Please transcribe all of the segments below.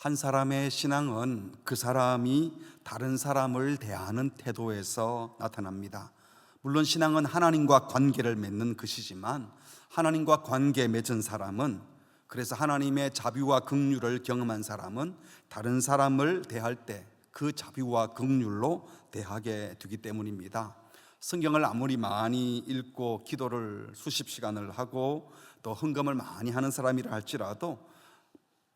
한 사람의 신앙은 그 사람이 다른 사람을 대하는 태도에서 나타납니다. 물론 신앙은 하나님과 관계를 맺는 것이지만 하나님과 관계 맺은 사람은, 그래서 하나님의 자비와 긍휼을 경험한 사람은 다른 사람을 대할 때 그 자비와 긍휼로 대하게 되기 때문입니다. 성경을 아무리 많이 읽고 기도를 수십 시간을 하고 또 헌금을 많이 하는 사람이라 할지라도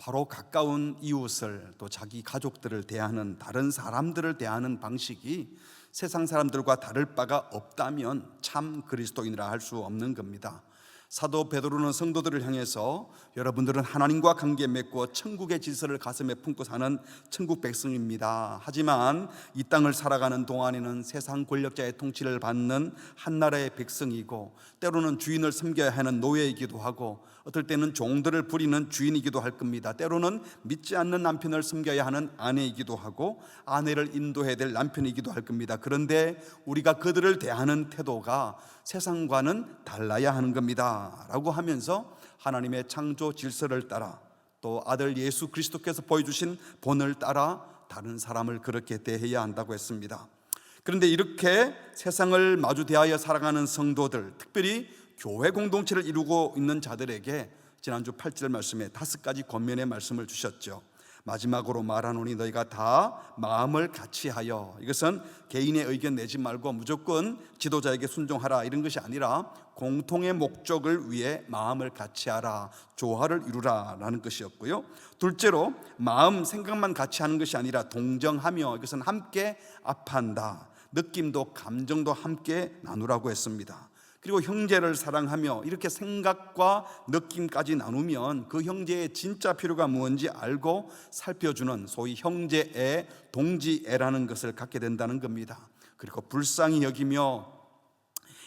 바로 가까운 이웃을, 또 자기 가족들을 대하는, 다른 사람들을 대하는 방식이 세상 사람들과 다를 바가 없다면 참 그리스도인이라 할 수 없는 겁니다. 사도 베드로는 성도들을 향해서 여러분들은 하나님과 관계 맺고 천국의 질서를 가슴에 품고 사는 천국 백성입니다. 하지만 이 땅을 살아가는 동안에는 세상 권력자의 통치를 받는 한나라의 백성이고, 때로는 주인을 섬겨야 하는 노예이기도 하고, 어떨 때는 종들을 부리는 주인이기도 할 겁니다. 때로는 믿지 않는 남편을 섬겨야 하는 아내이기도 하고, 아내를 인도해야 될 남편이기도 할 겁니다. 그런데 우리가 그들을 대하는 태도가 세상과는 달라야 하는 겁니다 라고 하면서 하나님의 창조 질서를 따라, 또 아들 예수 그리스도께서 보여주신 본을 따라 다른 사람을 그렇게 대해야 한다고 했습니다. 그런데 이렇게 세상을 마주 대하여 살아가는 성도들, 특별히 교회 공동체를 이루고 있는 자들에게 지난주 8절 말씀에 5가지 권면의 말씀을 주셨죠. 마지막으로 말하노니 너희가 다 마음을 같이하여, 이것은 개인의 의견 내지 말고 무조건 지도자에게 순종하라 이런 것이 아니라 공통의 목적을 위해 마음을 같이하라, 조화를 이루라 라는 것이었고요. 둘째로 마음 생각만 같이 하는 것이 아니라 동정하며, 이것은 함께 아파한다, 느낌도 감정도 함께 나누라고 했습니다. 그리고 형제를 사랑하며, 이렇게 생각과 느낌까지 나누면 그 형제의 진짜 필요가 무엇인지 알고 살펴주는 소위 형제애, 동지애라는 것을 갖게 된다는 겁니다. 그리고 불쌍히 여기며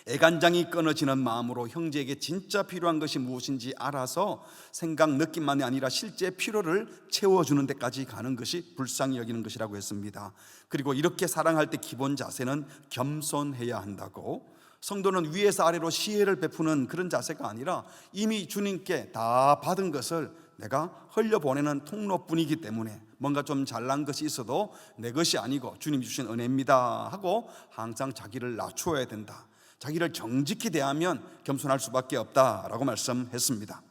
애간장이 끊어지는 마음으로 형제에게 진짜 필요한 것이 무엇인지 알아서 생각, 느낌만이 아니라 실제 필요를 채워주는 데까지 가는 것이 불쌍히 여기는 것이라고 했습니다. 그리고 이렇게 사랑할 때 기본 자세는 겸손해야 한다고, 성도는 위에서 아래로 시혜를 베푸는 그런 자세가 아니라 이미 주님께 다 받은 것을 내가 흘려보내는 통로뿐이기 때문에 뭔가 좀 잘난 것이 있어도 내 것이 아니고 주님이 주신 은혜입니다 하고 항상 자기를 낮추어야 된다, 자기를 정직히 대하면 겸손할 수밖에 없다라고 말씀했습니다.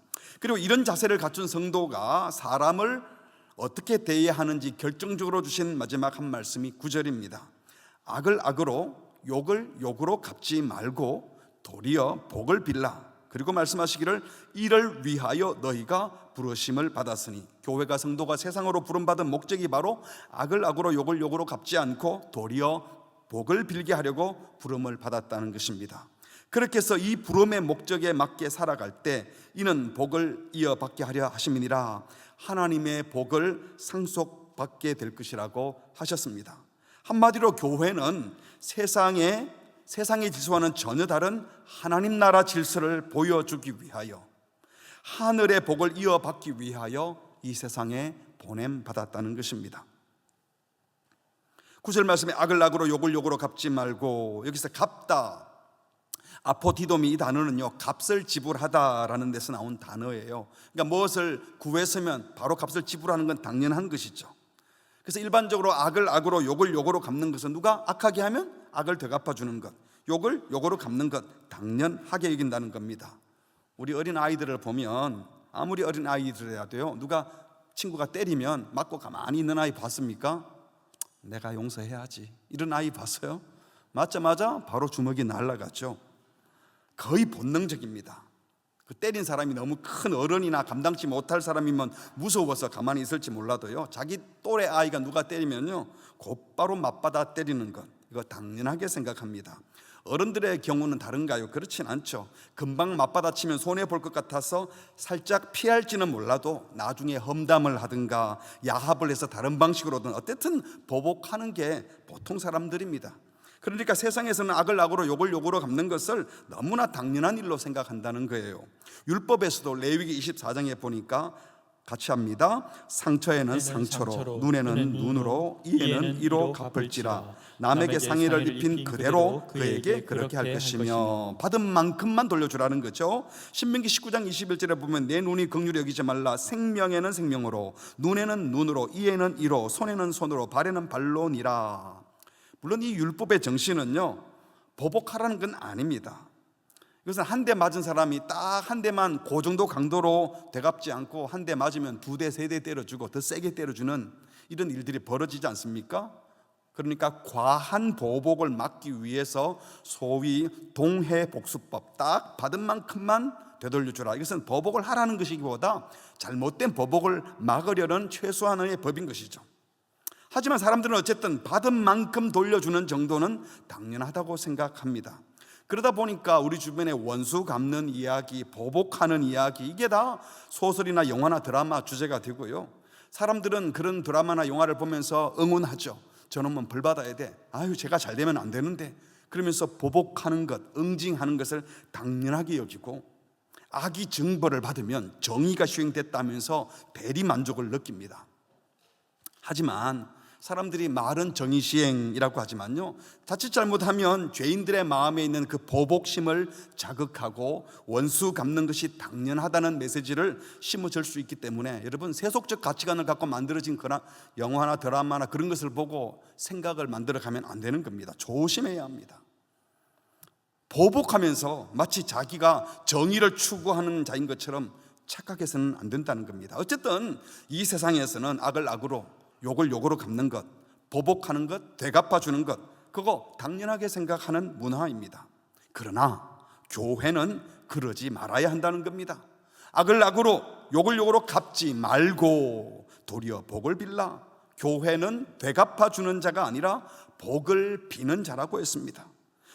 그리고 이런 자세를 갖춘 성도가 사람을 어떻게 대해야 하는지 결정적으로 주신 마지막 한 말씀이 9절입니다. 악을 악으로 욕을 욕으로 갚지 말고 도리어 복을 빌라. 그리고 말씀하시기를 이를 위하여 너희가 부르심을 받았으니, 교회가 성도가 세상으로 부름받은 목적이 바로 악을 악으로 욕을 욕으로 갚지 않고 도리어 복을 빌게 하려고 부름을 받았다는 것입니다. 그렇게 해서 이 부름의 목적에 맞게 살아갈 때 이는 복을 이어받게 하려 하심이니라, 하나님의 복을 상속받게 될 것이라고 하셨습니다. 한마디로 교회는 세상의 질서와는 전혀 다른 하나님 나라 질서를 보여주기 위하여, 하늘의 복을 이어받기 위하여 이 세상에 보냄받았다는 것입니다. 9절 말씀에 악을 악으로 욕을 욕으로 갚지 말고, 여기서 갚다, 아포디돔이, 이 단어는요 값을 지불하다라는 데서 나온 단어예요. 그러니까 무엇을 구했으면 바로 값을 지불하는 건 당연한 것이죠. 그래서 일반적으로 악을 악으로 욕을 욕으로 갚는 것은 누가 악하게 하면 악을 되갚아주는 것, 욕을 욕으로 갚는 것 당연하게 여긴다는 겁니다. 우리 어린 아이들을 보면, 아무리 어린 아이들이라도요, 누가 친구가 때리면 맞고 가만히 있는 아이 봤습니까? 내가 용서해야지, 이런 아이 봤어요? 맞자마자 바로 주먹이 날아갔죠. 거의 본능적입니다. 그 때린 사람이 너무 큰 어른이나 감당치 못할 사람이면 무서워서 가만히 있을지 몰라도요, 자기 또래 아이가 누가 때리면요 곧바로 맞받아 때리는 것, 이거 당연하게 생각합니다. 어른들의 경우는 다른가요? 그렇진 않죠. 금방 맞받아치면 손해볼 것 같아서 살짝 피할지는 몰라도 나중에 험담을 하든가 야합을 해서 다른 방식으로든 어쨌든 보복하는 게 보통 사람들입니다. 그러니까 세상에서는 악을 악으로 욕을 욕으로 갚는 것을 너무나 당연한 일로 생각한다는 거예요. 율법에서도 레위기 24장에 보니까 같이 합니다. 상처에는 상처로, 눈에는 눈으로, 이에는 이로 갚을지라. 남에게 상의를 입힌 그대로 그에게 그렇게 할 것이며. 받은 만큼만 돌려주라는 거죠. 신명기 19장 21절에 보면 내 눈이 긍휼히 여기지 말라. 생명에는 생명으로, 눈에는 눈으로, 이에는 이로, 손에는 손으로, 발에는 발로니라. 물론 이 율법의 정신은요, 보복하라는 건 아닙니다. 이것은 한 대 맞은 사람이 딱 한 대만 그 정도 강도로 되갚지 않고 한 대 맞으면 두 대, 세 대 때려주고 더 세게 때려주는 이런 일들이 벌어지지 않습니까? 그러니까 과한 보복을 막기 위해서 소위 동해복수법, 딱 받은 만큼만 되돌려주라. 이것은 보복을 하라는 것이기보다 잘못된 보복을 막으려는 최소한의 법인 것이죠. 하지만 사람들은 어쨌든 받은 만큼 돌려주는 정도는 당연하다고 생각합니다. 그러다 보니까 우리 주변에 원수 갚는 이야기, 보복하는 이야기, 이게 다 소설이나 영화나 드라마 주제가 되고요. 사람들은 그런 드라마나 영화를 보면서 응원하죠. 저놈은 벌 받아야 돼. 아유, 제가 잘 되면 안 되는데. 그러면서 보복하는 것, 응징하는 것을 당연하게 여기고, 악이 징벌을 받으면 정의가 시행됐다면서 대리 만족을 느낍니다. 하지만 사람들이 말은 정의 시행이라고 하지만요, 자칫 잘못하면 죄인들의 마음에 있는 그 보복심을 자극하고 원수 갚는 것이 당연하다는 메시지를 심어줄 수 있기 때문에 여러분, 세속적 가치관을 갖고 만들어진 그런 영화나 드라마나 그런 것을 보고 생각을 만들어가면 안 되는 겁니다. 조심해야 합니다. 보복하면서 마치 자기가 정의를 추구하는 자인 것처럼 착각해서는 안 된다는 겁니다. 어쨌든 이 세상에서는 악을 악으로, 욕을 욕으로 갚는 것, 보복하는 것, 되갚아주는 것, 그거 당연하게 생각하는 문화입니다. 그러나 교회는 그러지 말아야 한다는 겁니다. 악을 악으로, 욕을 욕으로 갚지 말고 도리어 복을 빌라. 교회는 되갚아주는 자가 아니라 복을 비는 자라고 했습니다.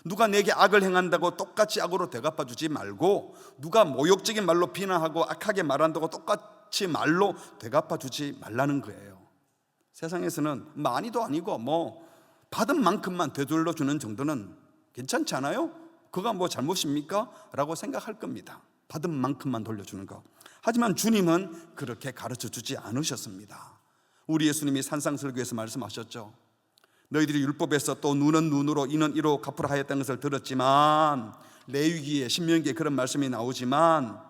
누가 내게 악을 행한다고 똑같이 악으로 되갚아주지 말고, 누가 모욕적인 말로 비난하고 악하게 말한다고 똑같이 말로 되갚아주지 말라는 거예요. 세상에서는 많이도 아니고 받은 만큼만 되돌려 주는 정도는 괜찮지 않아요? 그가 뭐 잘못입니까? 라고 생각할 겁니다. 받은 만큼만 돌려주는 거. 하지만 주님은 그렇게 가르쳐 주지 않으셨습니다. 우리 예수님이 산상설교에서 말씀하셨죠. 너희들이 율법에서 또 눈은 눈으로, 이는 이로 갚으라 하였다는 것을 들었지만, 레위기에, 신명기에 그런 말씀이 나오지만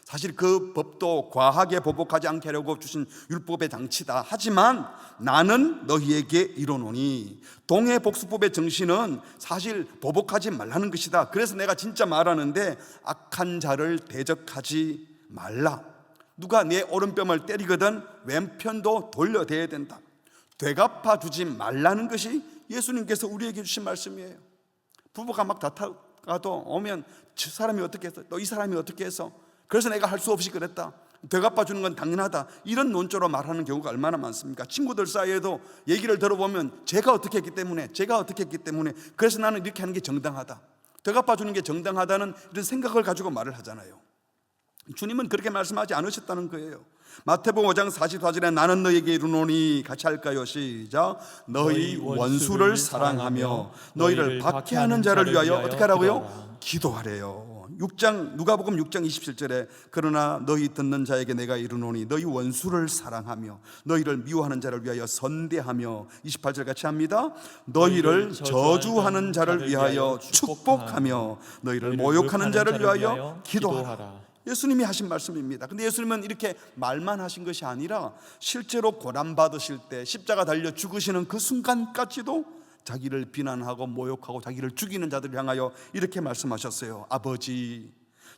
사실 그 법도 과하게 보복하지 않게 하려고 주신 율법의 장치다. 하지만 나는 너희에게 이르노니, 동해복수법의 정신은 사실 보복하지 말라는 것이다. 그래서 내가 진짜 말하는데 악한 자를 대적하지 말라. 누가 내 오른뺨을 때리거든 왼편도 돌려대야 된다. 되갚아주지 말라는 것이 예수님께서 우리에게 주신 말씀이에요. 부부가 막 다투가도 오면 저 사람이 어떻게 했어? 너 이 사람이 어떻게 했어? 그래서 내가 할 수 없이 그랬다. 되갚아주는 건 당연하다. 이런 논조로 말하는 경우가 얼마나 많습니까? 친구들 사이에도 얘기를 들어보면 제가 어떻게 했기 때문에, 제가 어떻게 했기 때문에, 그래서 나는 이렇게 하는 게 정당하다, 되갚아주는 게 정당하다는 이런 생각을 가지고 말을 하잖아요. 주님은 그렇게 말씀하지 않으셨다는 거예요. 마태복음 5장 44절에 나는 너희에게 이르노니, 같이 할까요? 시작. 너희 원수를 사랑하며 너희를 박해하는 자를 위하여 어떻게 하라고요? 기도하래요. 누가복음 6장 27절에 그러나 너희 듣는 자에게 내가 이르노니 너희 원수를 사랑하며 너희를 미워하는 자를 위하여 선대하며, 28절 같이 합니다. 너희를 저주하는 자를 위하여 축복하며 너희를 모욕하는 자를 위하여 기도하라. 예수님이 하신 말씀입니다. 근데 예수님은 이렇게 말만 하신 것이 아니라 실제로 고난받으실 때 십자가 달려 죽으시는 그 순간까지도 자기를 비난하고 모욕하고 자기를 죽이는 자들을 향하여 이렇게 말씀하셨어요. 아버지,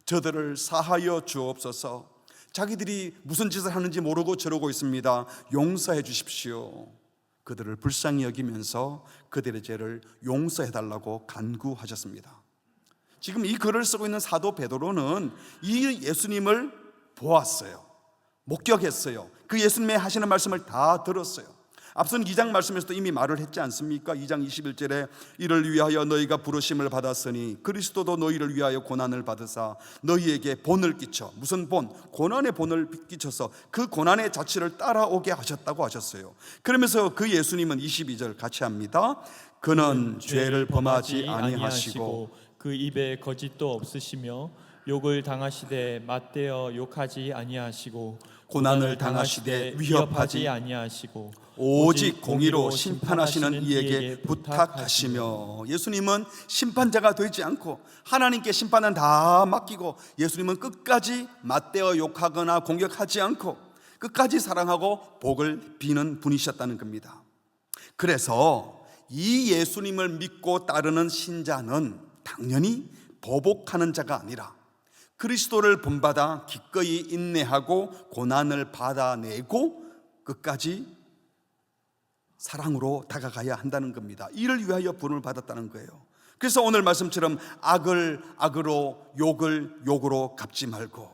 저들을 사하여 주옵소서. 자기들이 무슨 짓을 하는지 모르고 저러고 있습니다. 용서해 주십시오. 그들을 불쌍히 여기면서 그들의 죄를 용서해 달라고 간구하셨습니다. 지금 이 글을 쓰고 있는 사도 베드로는 이 예수님을 보았어요. 목격했어요. 그 예수님의 하시는 말씀을 다 들었어요. 앞선 2장 말씀에서도 이미 말을 했지 않습니까? 2장 21절에 이를 위하여 너희가 부르심을 받았으니 그리스도도 너희를 위하여 고난을 받으사 너희에게 본을 끼쳐, 무슨 본? 고난의 본을 끼쳐서 그 고난의 자취를 따라오게 하셨다고 하셨어요. 그러면서 그 예수님은 22절 같이 합니다. 그는 죄를 범하지 아니하시고 그 입에 거짓도 없으시며 욕을 당하시되 맞대어 욕하지 아니하시고 고난을 당하시되 위협하지 아니하시고 오직 공의로 심판하시는 이에게 부탁하시며. 예수님은 심판자가 되지 않고 하나님께 심판은 다 맡기고 예수님은 끝까지 맞대어 욕하거나 공격하지 않고 끝까지 사랑하고 복을 비는 분이셨다는 겁니다. 그래서 이 예수님을 믿고 따르는 신자는 당연히 보복하는 자가 아니라 그리스도를 본받아 기꺼이 인내하고 고난을 받아내고 끝까지 사랑으로 다가가야 한다는 겁니다. 이를 위하여 부름을 받았다는 거예요. 그래서 오늘 말씀처럼 악을 악으로 욕을 욕으로 갚지 말고,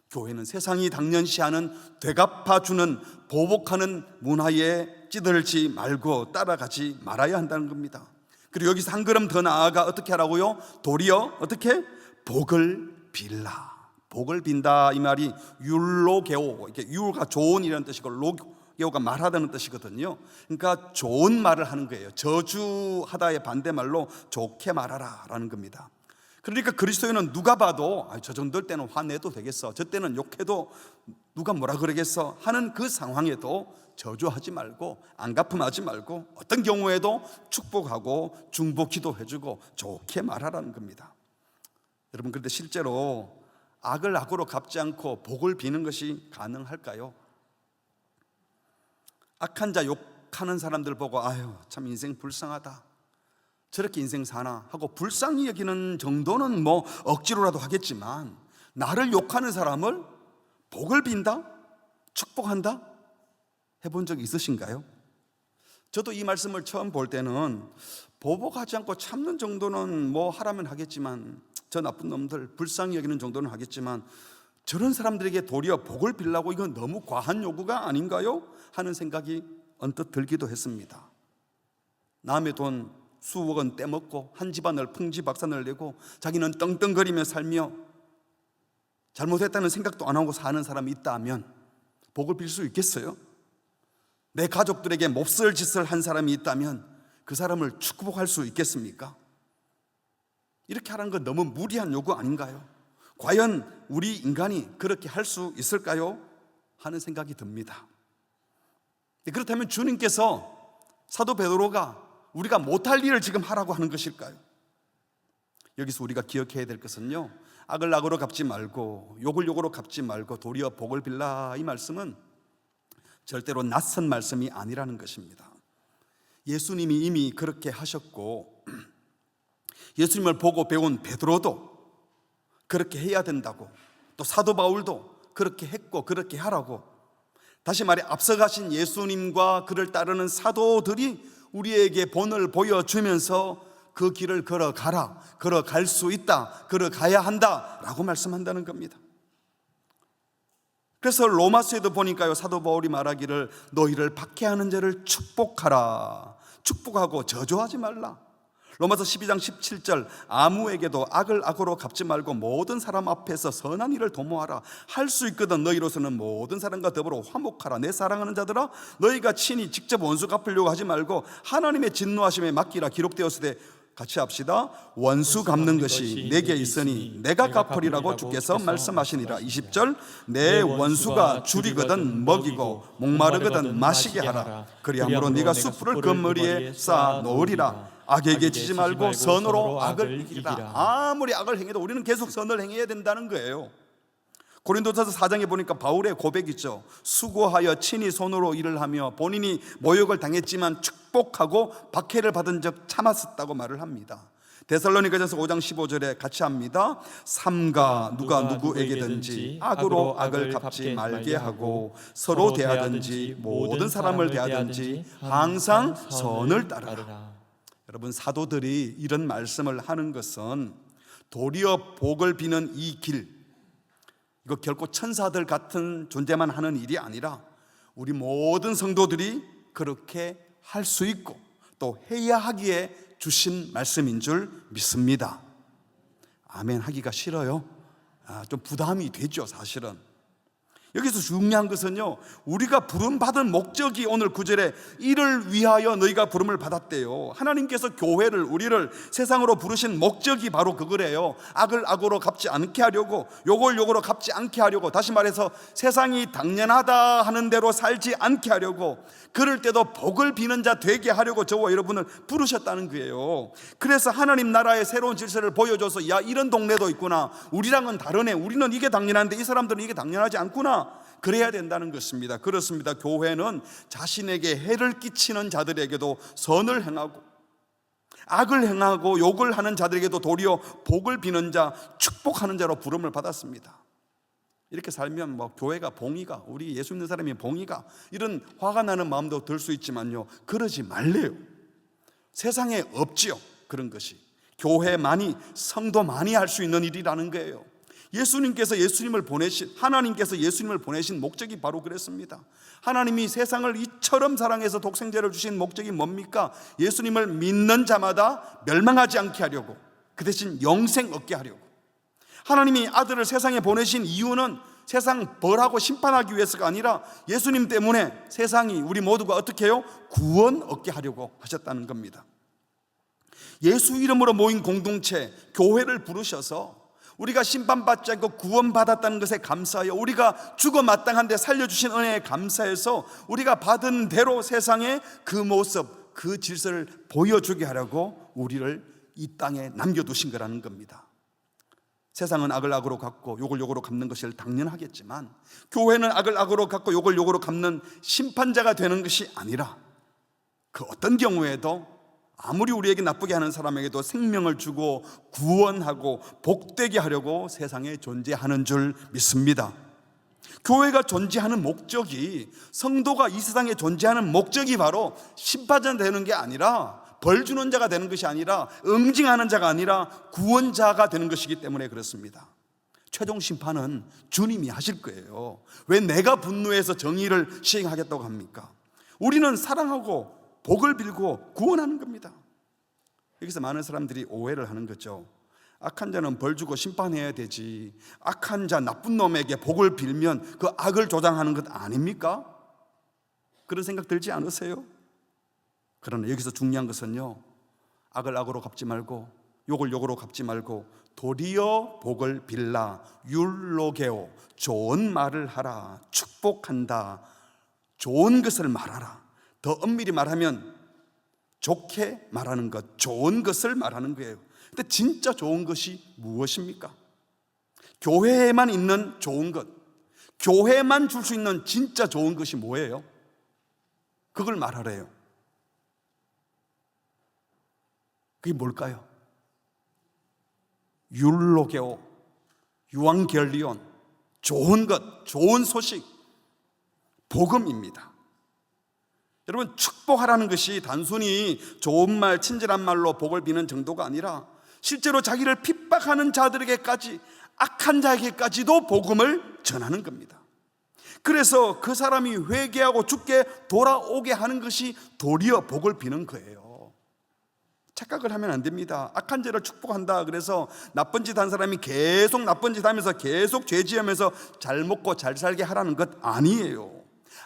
교회는 세상이 당연시하는 되갚아주는 보복하는 문화에 찌들지 말고 따라가지 말아야 한다는 겁니다. 그리고 여기서 한 걸음 더 나아가 어떻게 하라고요? 도리어 어떻게? 복을 빌라. 복을 빈다 이 말이 율로게오, 이렇게 율가 좋은 이라는 뜻이고 로게오가 말하다는 뜻이거든요. 그러니까 좋은 말을 하는 거예요. 저주하다의 반대말로 좋게 말하라 라는 겁니다. 그러니까 그리스도인은 누가 봐도 저 정도 때는 화내도 되겠어, 저 때는 욕해도 누가 뭐라 그러겠어 하는 그 상황에도 저주하지 말고 안갚음하지 말고 어떤 경우에도 축복하고 중보 기도해주고 좋게 말하라는 겁니다. 여러분, 그런데 실제로 악을 악으로 갚지 않고 복을 비는 것이 가능할까요? 악한 자 욕하는 사람들 보고 아유 참 인생 불쌍하다, 저렇게 인생 사나 하고 불쌍히 여기는 정도는 뭐 억지로라도 하겠지만, 나를 욕하는 사람을 복을 빈다? 축복한다? 해본 적 있으신가요? 저도 이 말씀을 처음 볼 때는 보복하지 않고 참는 정도는 뭐 하라면 하겠지만, 저 나쁜 놈들 불쌍히 여기는 정도는 하겠지만 저런 사람들에게 도리어 복을 빌라고 이건 너무 과한 요구가 아닌가요? 하는 생각이 언뜻 들기도 했습니다. 남의 돈 수억 원 떼먹고 한 집안을 풍지박산을 내고 자기는 떵떵거리며 살며 잘못했다는 생각도 안 하고 사는 사람이 있다면 복을 빌 수 있겠어요? 내 가족들에게 몹쓸 짓을 한 사람이 있다면 그 사람을 축복할 수 있겠습니까? 이렇게 하라는 건 너무 무리한 요구 아닌가요? 과연 우리 인간이 그렇게 할 수 있을까요? 하는 생각이 듭니다. 그렇다면 주님께서 사도 베드로가 우리가 못할 일을 지금 하라고 하는 것일까요? 여기서 우리가 기억해야 될 것은요, 악을 악으로 갚지 말고 욕을 욕으로 갚지 말고 도리어 복을 빌라, 이 말씀은 절대로 낯선 말씀이 아니라는 것입니다. 예수님이 이미 그렇게 하셨고 예수님을 보고 배운 베드로도 그렇게 해야 된다고, 또 사도 바울도 그렇게 했고 그렇게 하라고, 다시 말해 앞서가신 예수님과 그를 따르는 사도들이 우리에게 본을 보여주면서 그 길을 걸어가라, 걸어갈 수 있다, 걸어가야 한다 라고 말씀한다는 겁니다. 그래서 로마서에도 보니까요, 사도 바울이 말하기를 너희를 박해하는 자를 축복하라, 축복하고 저주하지 말라. 로마서 12장 17절 아무에게도 악을 악으로 갚지 말고 모든 사람 앞에서 선한 일을 도모하라. 할 수 있거든 너희로서는 모든 사람과 더불어 화목하라. 내 사랑하는 자들아, 너희가 친히 직접 원수 갚으려고 하지 말고 하나님의 진노하심에 맡기라. 기록되었으되 같이 합시다. 원수 갚는 것이 내게 있으니 내가 갚으리라고 주께서 말씀하시니라. 20절 내 원수가 줄이거든 먹이고 목마르거든 마시게 하라. 그리함으로 네가 숯불을 그 머리에 쌓아 놓으리라. 악에게 지지 말고 선으로 악을 이기라. 아무리 악을 행해도 우리는 계속 선을 행해야 된다는 거예요. 고린도서서 4장에 보니까 바울의 고백이죠. 수고하여 친히 손으로 일을 하며 본인이 모욕을 당했지만 축복하고 박해를 받은 적 참았었다고 말을 합니다. 데살로니가전서 5장 15절에 같이 합니다. 삼가 누가 누구에게든지 악으로 악을 갚지 말게 하고 서로 대하든지 모든 사람을 대하든지 항상 선을 따르라. 여러분, 사도들이 이런 말씀을 하는 것은 도리어 복을 비는 이 길, 이거 결코 천사들 같은 존재만 하는 일이 아니라 우리 모든 성도들이 그렇게 할 수 있고 또 해야 하기에 주신 말씀인 줄 믿습니다. 아멘 하기가 싫어요? 좀 부담이 되죠, 사실은. 여기서 중요한 것은요, 우리가 부름받은 목적이 오늘 9절에 이를 위하여 너희가 부름을 받았대요. 하나님께서 교회를, 우리를 세상으로 부르신 목적이 바로 그거래요. 악을 악으로 갚지 않게 하려고, 욕을 욕으로 갚지 않게 하려고, 다시 말해서 세상이 당연하다 하는 대로 살지 않게 하려고, 그럴 때도 복을 비는 자 되게 하려고 저와 여러분을 부르셨다는 거예요. 그래서 하나님 나라의 새로운 질서를 보여줘서, 야, 이런 동네도 있구나, 우리랑은 다르네, 우리는 이게 당연한데 이 사람들은 이게 당연하지 않구나, 그래야 된다는 것입니다. 그렇습니다. 교회는 자신에게 해를 끼치는 자들에게도 선을 행하고, 악을 행하고 욕을 하는 자들에게도 도리어 복을 비는 자, 축복하는 자로 부름을 받았습니다. 이렇게 살면 뭐 교회가 봉이가, 우리 예수 믿는 사람이 봉이가, 이런 화가 나는 마음도 들 수 있지만요, 그러지 말래요. 세상에 없지요, 그런 것이. 교회만이, 성도만이 할 수 있는 일이라는 거예요. 하나님께서 예수님을 보내신 목적이 바로 그랬습니다. 하나님이 세상을 이처럼 사랑해서 독생자를 주신 목적이 뭡니까? 예수님을 믿는 자마다 멸망하지 않게 하려고, 그 대신 영생 얻게 하려고. 하나님이 아들을 세상에 보내신 이유는 세상 벌하고 심판하기 위해서가 아니라 예수님 때문에 세상이, 우리 모두가 어떻게 해요? 구원 얻게 하려고 하셨다는 겁니다. 예수 이름으로 모인 공동체, 교회를 부르셔서 우리가 심판받지 않고 구원받았다는 것에 감사하여, 우리가 죽어 마땅한데 살려주신 은혜에 감사해서 우리가 받은 대로 세상에 그 모습, 그 질서를 보여주게 하려고 우리를 이 땅에 남겨두신 거라는 겁니다. 세상은 악을 악으로 갚고 욕을 욕으로 갚는 것이 당연하겠지만, 교회는 악을 악으로 갚고 욕을 욕으로 갚는 심판자가 되는 것이 아니라, 그 어떤 경우에도 아무리 우리에게 나쁘게 하는 사람에게도 생명을 주고 구원하고 복되게 하려고 세상에 존재하는 줄 믿습니다. 교회가 존재하는 목적이, 성도가 이 세상에 존재하는 목적이 바로 심판자 되는 게 아니라, 벌 주는 자가 되는 것이 아니라, 응징하는 자가 아니라 구원자가 되는 것이기 때문에 그렇습니다. 최종 심판은 주님이 하실 거예요. 왜 내가 분노해서 정의를 시행하겠다고 합니까? 우리는 사랑하고 복을 빌고 구원하는 겁니다. 여기서 많은 사람들이 오해를 하는 거죠. 악한 자는 벌 주고 심판해야 되지, 악한 자, 나쁜 놈에게 복을 빌면 그 악을 조장하는 것 아닙니까? 그런 생각 들지 않으세요? 그러나 여기서 중요한 것은요, 악을 악으로 갚지 말고 욕을 욕으로 갚지 말고 도리어 복을 빌라, 율로게오, 좋은 말을 하라, 축복한다, 좋은 것을 말하라. 더 엄밀히 말하면 좋게 말하는 것, 좋은 것을 말하는 거예요. 근데 진짜 좋은 것이 무엇입니까? 교회에만 있는 좋은 것, 교회만 줄 수 있는 진짜 좋은 것이 뭐예요? 그걸 말하래요. 그게 뭘까요? 율로게오, 유앙겔리온, 좋은 것, 좋은 소식, 복음입니다. 여러분, 축복하라는 것이 단순히 좋은 말, 친절한 말로 복을 비는 정도가 아니라 실제로 자기를 핍박하는 자들에게까지, 악한 자에게까지도 복음을 전하는 겁니다. 그래서 그 사람이 회개하고 죽게 돌아오게 하는 것이 도리어 복을 비는 거예요. 착각을 하면 안 됩니다. 악한 자를 축복한다 그래서 나쁜 짓 한 사람이 계속 나쁜 짓 하면서 계속 죄 지으면서 잘 먹고 잘 살게 하라는 것 아니에요.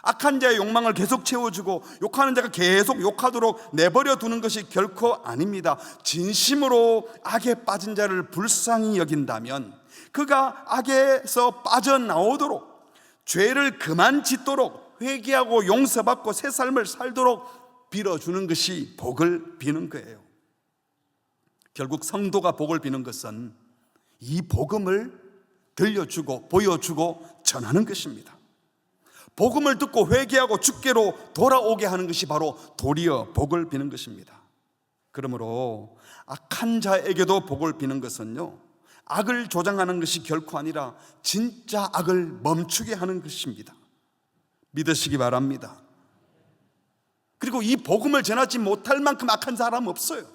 악한 자의 욕망을 계속 채워주고 욕하는 자가 계속 욕하도록 내버려 두는 것이 결코 아닙니다. 진심으로 악에 빠진 자를 불쌍히 여긴다면 그가 악에서 빠져나오도록, 죄를 그만 짓도록, 회개하고 용서받고 새 삶을 살도록 빌어주는 것이 복을 비는 거예요. 결국 성도가 복을 비는 것은 이 복음을 들려주고 보여주고 전하는 것입니다. 복음을 듣고 회개하고 주께로 돌아오게 하는 것이 바로 도리어 복을 비는 것입니다. 그러므로 악한 자에게도 복을 비는 것은요, 악을 조장하는 것이 결코 아니라 진짜 악을 멈추게 하는 것입니다. 믿으시기 바랍니다. 그리고 이 복음을 전하지 못할 만큼 악한 사람 없어요.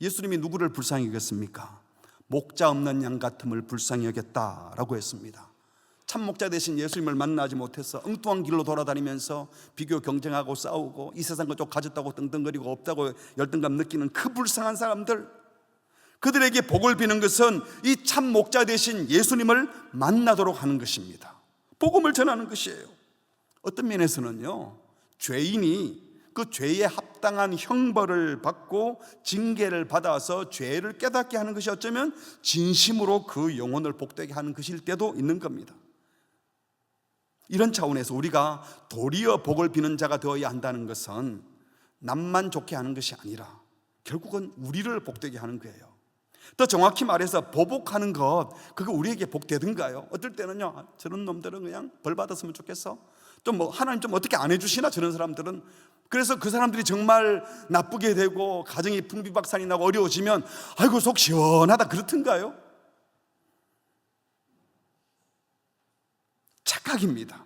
예수님이 누구를 불쌍히 여겼습니까? 목자 없는 양 같음을 불쌍히 여겼다라고 했습니다. 참 목자 대신 예수님을 만나지 못해서 엉뚱한 길로 돌아다니면서 비교 경쟁하고 싸우고 이 세상 것 좀 가졌다고 떵떵거리고 없다고 열등감 느끼는 그 불쌍한 사람들, 그들에게 복을 비는 것은 이 참 목자 대신 예수님을 만나도록 하는 것입니다. 복음을 전하는 것이에요. 어떤 면에서는요, 죄인이 그 죄에 합당한 형벌을 받고 징계를 받아서 죄를 깨닫게 하는 것이 어쩌면 진심으로 그 영혼을 복되게 하는 것일 때도 있는 겁니다. 이런 차원에서 우리가 도리어 복을 비는 자가 되어야 한다는 것은 남만 좋게 하는 것이 아니라 결국은 우리를 복되게 하는 거예요. 더 정확히 말해서 보복하는 것, 그거 우리에게 복되든가요? 어떨 때는요, 저런 놈들은 그냥 벌 받았으면 좋겠어. 좀 하나님 좀 어떻게 안 해주시나, 저런 사람들은. 그래서 그 사람들이 정말 나쁘게 되고 가정이 풍비박산이 나고 어려워지면 아이고 속 시원하다, 그렇든가요? 착각입니다.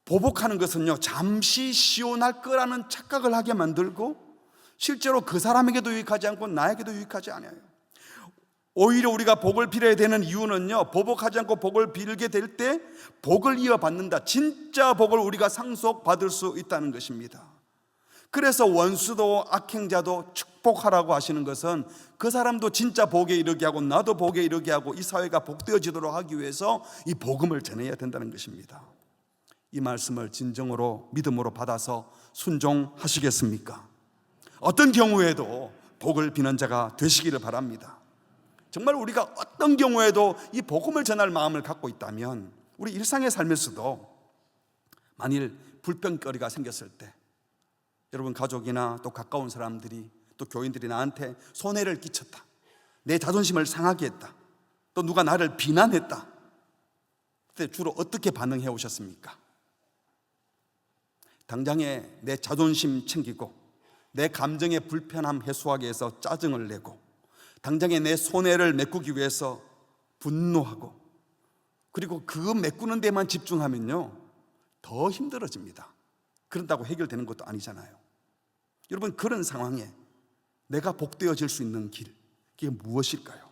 보복하는 것은요, 잠시 시원할 거라는 착각을 하게 만들고 실제로 그 사람에게도 유익하지 않고 나에게도 유익하지 않아요. 오히려 우리가 복을 빌어야 되는 이유는요, 보복하지 않고 복을 빌게 될 때 복을 이어받는다, 진짜 복을 우리가 상속받을 수 있다는 것입니다. 그래서 원수도 악행자도 축복하라고 하시는 것은 그 사람도 진짜 복에 이르게 하고 나도 복에 이르게 하고 이 사회가 복되어지도록 하기 위해서 이 복음을 전해야 된다는 것입니다. 이 말씀을 진정으로 믿음으로 받아서 순종하시겠습니까? 어떤 경우에도 복을 비는 자가 되시기를 바랍니다. 정말 우리가 어떤 경우에도 이 복음을 전할 마음을 갖고 있다면 우리 일상의 삶에서도 만일 불평거리가 생겼을 때, 여러분 가족이나 또 가까운 사람들이 또 교인들이 나한테 손해를 끼쳤다, 내 자존심을 상하게 했다, 또 누가 나를 비난했다, 그때 주로 어떻게 반응해 오셨습니까? 당장에 내 자존심 챙기고 내 감정의 불편함 해소하기 위해서 짜증을 내고 당장에 내 손해를 메꾸기 위해서 분노하고, 그리고 그 메꾸는 데만 집중하면요 더 힘들어집니다. 그런다고 해결되는 것도 아니잖아요. 여러분, 그런 상황에 내가 복되어질 수 있는 길, 그게 무엇일까요?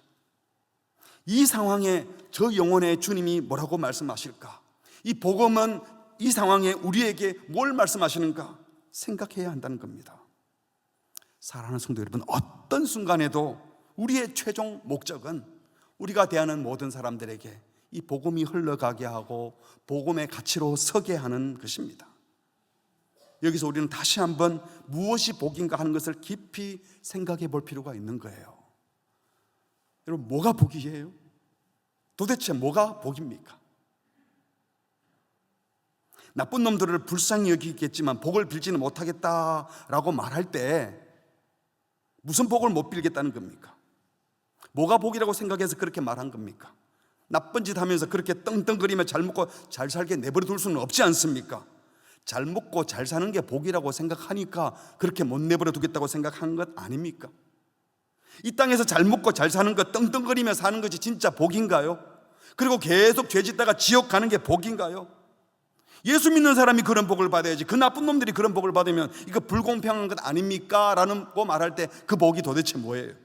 이 상황에 저 영혼의 주님이 뭐라고 말씀하실까? 이 복음은 이 상황에 우리에게 뭘 말씀하시는가 생각해야 한다는 겁니다. 사랑하는 성도 여러분, 어떤 순간에도 우리의 최종 목적은 우리가 대하는 모든 사람들에게 이 복음이 흘러가게 하고 복음의 가치로 서게 하는 것입니다. 여기서 우리는 다시 한번 무엇이 복인가 하는 것을 깊이 생각해 볼 필요가 있는 거예요. 여러분, 뭐가 복이에요? 도대체 뭐가 복입니까? 나쁜 놈들을 불쌍히 여기겠지만 복을 빌지는 못하겠다라고 말할 때 무슨 복을 못 빌겠다는 겁니까? 뭐가 복이라고 생각해서 그렇게 말한 겁니까? 나쁜 짓 하면서 그렇게 떵떵거리며 잘 먹고 잘 살게 내버려 둘 수는 없지 않습니까? 잘 먹고 잘 사는 게 복이라고 생각하니까 그렇게 못 내버려 두겠다고 생각한 것 아닙니까? 이 땅에서 잘 먹고 잘 사는 것, 떵떵거리며 사는 것이 진짜 복인가요? 그리고 계속 죄 짓다가 지옥 가는 게 복인가요? 예수 믿는 사람이 그런 복을 받아야지, 그 나쁜 놈들이 그런 복을 받으면 이거 불공평한 것 아닙니까? 라는 거 말할 때 그 복이 도대체 뭐예요?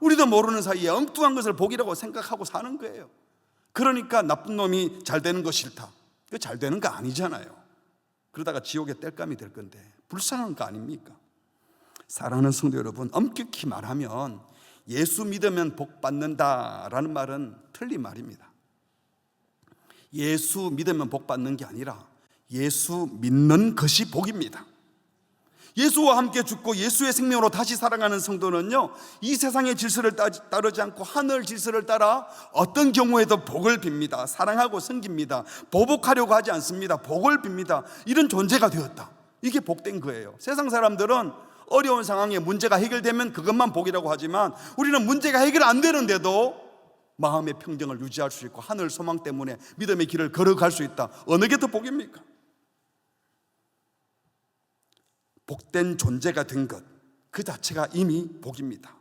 우리도 모르는 사이에 엉뚱한 것을 복이라고 생각하고 사는 거예요. 그러니까 나쁜 놈이 잘 되는 거 싫다, 그 잘 되는 거 아니잖아요. 그러다가 지옥에 땔감이 될 건데 불쌍한 거 아닙니까? 사랑하는 성도 여러분, 엄격히 말하면 예수 믿으면 복 받는다라는 말은 틀린 말입니다. 예수 믿으면 복 받는 게 아니라 예수 믿는 것이 복입니다. 예수와 함께 죽고 예수의 생명으로 다시 살아가는 성도는요, 이 세상의 질서를 따르지 않고 하늘 질서를 따라 어떤 경우에도 복을 빕니다. 사랑하고 섬깁니다. 보복하려고 하지 않습니다. 복을 빕니다. 이런 존재가 되었다, 이게 복된 거예요. 세상 사람들은 어려운 상황에 문제가 해결되면 그것만 복이라고 하지만 우리는 문제가 해결 안 되는데도 마음의 평정을 유지할 수 있고 하늘 소망 때문에 믿음의 길을 걸어갈 수 있다. 어느 게 더 복입니까? 복된 존재가 된 것, 그 자체가 이미 복입니다.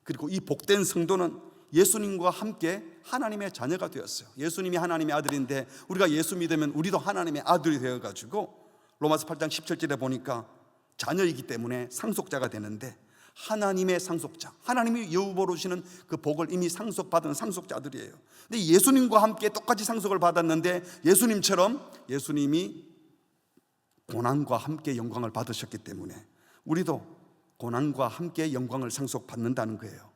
그리고 이 복된 성도는 예수님과 함께 하나님의 자녀가 되었어요. 예수님이 하나님의 아들인데 우리가 예수 믿으면 우리도 하나님의 아들이 되어가지고 로마서 8장 17절에 보니까 자녀이기 때문에 상속자가 되는데, 하나님의 상속자, 하나님이 여우보르시는 그 복을 이미 상속받은 상속자들이에요. 근데 예수님과 함께 똑같이 상속을 받았는데 예수님처럼 예수님이 고난과 함께 영광을 받으셨기 때문에 우리도 고난과 함께 영광을 상속받는다는 거예요.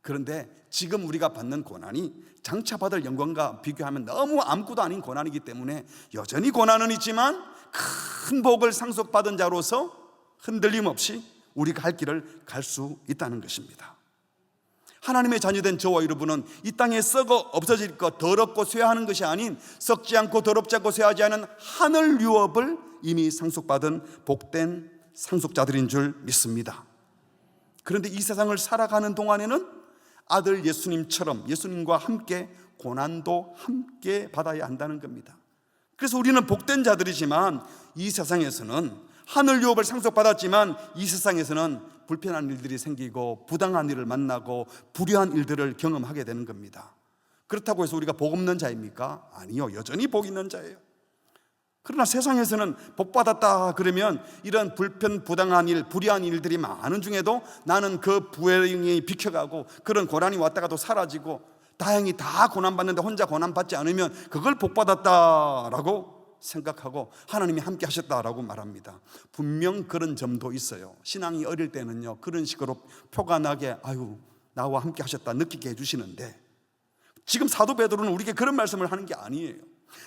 그런데 지금 우리가 받는 고난이 장차 받을 영광과 비교하면 너무 아무것도 아닌 고난이기 때문에 여전히 고난은 있지만 큰 복을 상속받은 자로서 흔들림 없이 우리가 할 길을 갈 수 있다는 것입니다. 하나님의 자녀된 저와 여러분은 이 땅에 썩어 없어질 것, 더럽고 쇠하는 것이 아닌 썩지 않고 더럽지 않고 쇠하지 않은 하늘 유업을 이미 상속받은 복된 상속자들인 줄 믿습니다. 그런데 이 세상을 살아가는 동안에는 아들 예수님처럼 예수님과 함께 고난도 함께 받아야 한다는 겁니다. 그래서 우리는 복된 자들이지만 이 세상에서는 하늘 유업을 상속받았지만 이 세상에서는 불편한 일들이 생기고 부당한 일을 만나고 불의한 일들을 경험하게 되는 겁니다. 그렇다고 해서 우리가 복 없는 자입니까? 아니요, 여전히 복 있는 자예요. 그러나 세상에서는 복 받았다 그러면 이런 불편 부당한 일, 불의한 일들이 많은 중에도 나는 그 불행이 비켜가고 그런 고난이 왔다가도 사라지고 다행히 다 고난받는데 혼자 고난받지 않으면 그걸 복 받았다라고 생각하고 하나님이 함께 하셨다라고 말합니다. 분명 그런 점도 있어요. 신앙이 어릴 때는요, 그런 식으로 표가 나게 아유 나와 함께 하셨다 느끼게 해주시는데, 지금 사도 베드로는 우리에게 그런 말씀을 하는 게 아니에요.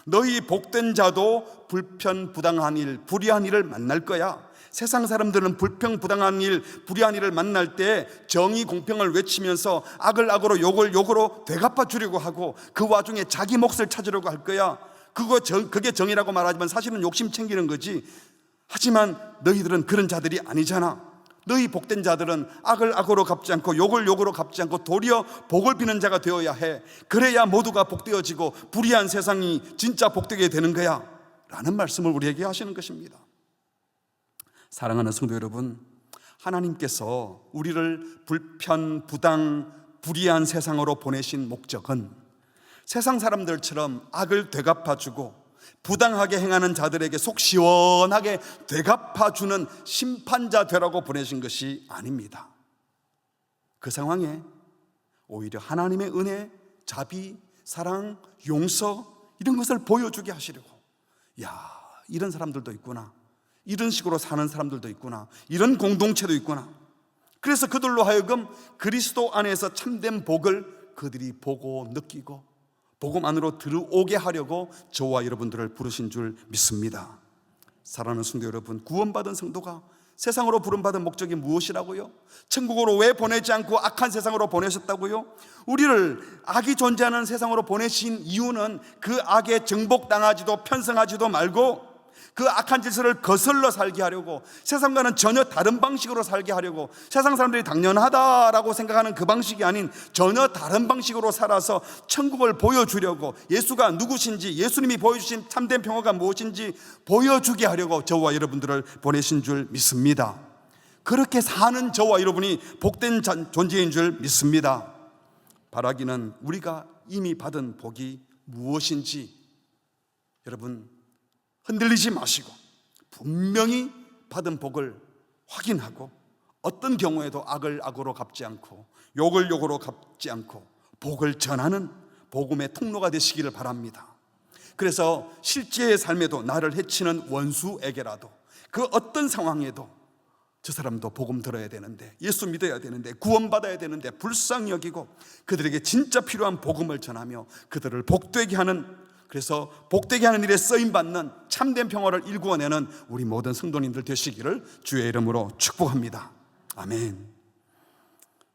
너희 복된 자도 불편 부당한 일, 불의한 일을 만날 거야. 세상 사람들은 불평 부당한 일, 불의한 일을 만날 때 정의 공평을 외치면서 악을 악으로 욕을 욕으로 되갚아 주려고 하고 그 와중에 자기 몫을 찾으려고 할 거야. 그게 정의라고 말하지만 사실은 욕심 챙기는 거지. 하지만 너희들은 그런 자들이 아니잖아. 너희 복된 자들은 악을 악으로 갚지 않고 욕을 욕으로 갚지 않고 도리어 복을 비는 자가 되어야 해. 그래야 모두가 복되어지고 불의한 세상이 진짜 복되게 되는 거야 라는 말씀을 우리에게 하시는 것입니다. 사랑하는 성도 여러분, 하나님께서 우리를 불편, 부당, 불의한 세상으로 보내신 목적은 세상 사람들처럼 악을 되갚아주고 부당하게 행하는 자들에게 속 시원하게 되갚아주는 심판자 되라고 보내신 것이 아닙니다. 그 상황에 오히려 하나님의 은혜, 자비, 사랑, 용서 이런 것을 보여주게 하시려고, 야, 이런 사람들도 있구나, 이런 식으로 사는 사람들도 있구나, 이런 공동체도 있구나. 그래서 그들로 하여금 그리스도 안에서 참된 복을 그들이 보고 느끼고 복음 안으로 들어오게 하려고 저와 여러분들을 부르신 줄 믿습니다. 사랑하는 성도 여러분, 구원받은 성도가 세상으로 부름받은 목적이 무엇이라고요? 천국으로 왜 보내지 않고 악한 세상으로 보내셨다고요? 우리를 악이 존재하는 세상으로 보내신 이유는 그 악에 정복당하지도 편성하지도 말고 그 악한 질서를 거슬러 살게 하려고, 세상과는 전혀 다른 방식으로 살게 하려고, 세상 사람들이 당연하다라고 생각하는 그 방식이 아닌 전혀 다른 방식으로 살아서 천국을 보여주려고, 예수가 누구신지, 예수님이 보여주신 참된 평화가 무엇인지 보여주게 하려고 저와 여러분들을 보내신 줄 믿습니다. 그렇게 사는 저와 여러분이 복된 존재인 줄 믿습니다. 바라기는 우리가 이미 받은 복이 무엇인지 여러분 흔들리지 마시고 분명히 받은 복을 확인하고 어떤 경우에도 악을 악으로 갚지 않고 욕을 욕으로 갚지 않고 복을 전하는 복음의 통로가 되시기를 바랍니다. 그래서 실제의 삶에도 나를 해치는 원수에게라도 그 어떤 상황에도 저 사람도 복음 들어야 되는데, 예수 믿어야 되는데, 구원받아야 되는데 불쌍히 여기고 그들에게 진짜 필요한 복음을 전하며 그들을 복되게 하는, 그래서 복되게 하는 일에 쓰임받는 참된 평화를 일구어내는 우리 모든 성도님들 되시기를 주의 이름으로 축복합니다. 아멘.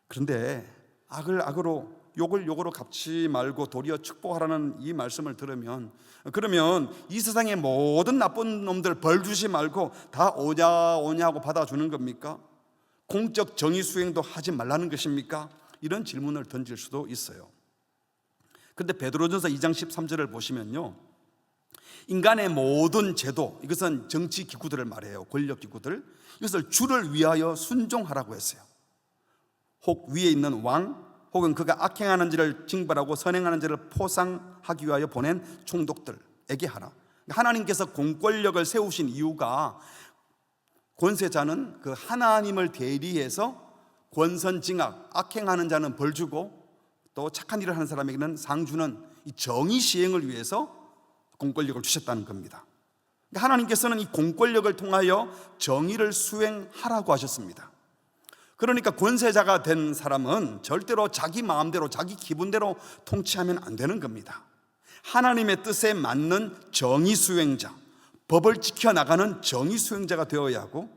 그런데 악을 악으로 욕을 욕으로 갚지 말고 도리어 축복하라는 이 말씀을 들으면, 그러면 이 세상의 모든 나쁜 놈들 벌 주지 말고 다 오냐 오냐 하고 받아주는 겁니까? 공적 정의 수행도 하지 말라는 것입니까? 이런 질문을 던질 수도 있어요. 그런데 베드로전서 2장 13절을 보시면요, 인간의 모든 제도, 이것은 정치 기구들을 말해요. 권력 기구들, 이것을 주를 위하여 순종하라고 했어요. 혹 위에 있는 왕 혹은 그가 악행하는 자를 징벌하고 선행하는 자를 포상하기 위하여 보낸 총독들에게 하라. 하나님께서 공권력을 세우신 이유가 권세자는 그 하나님을 대리해서 권선징악, 악행하는 자는 벌 주고 또 착한 일을 하는 사람에게는 상 주는 이 정의 시행을 위해서 공권력을 주셨다는 겁니다. 하나님께서는 이 공권력을 통하여 정의를 수행하라고 하셨습니다. 그러니까 권세자가 된 사람은 절대로 자기 마음대로 자기 기분대로 통치하면 안 되는 겁니다. 하나님의 뜻에 맞는 정의 수행자, 법을 지켜나가는 정의 수행자가 되어야 하고,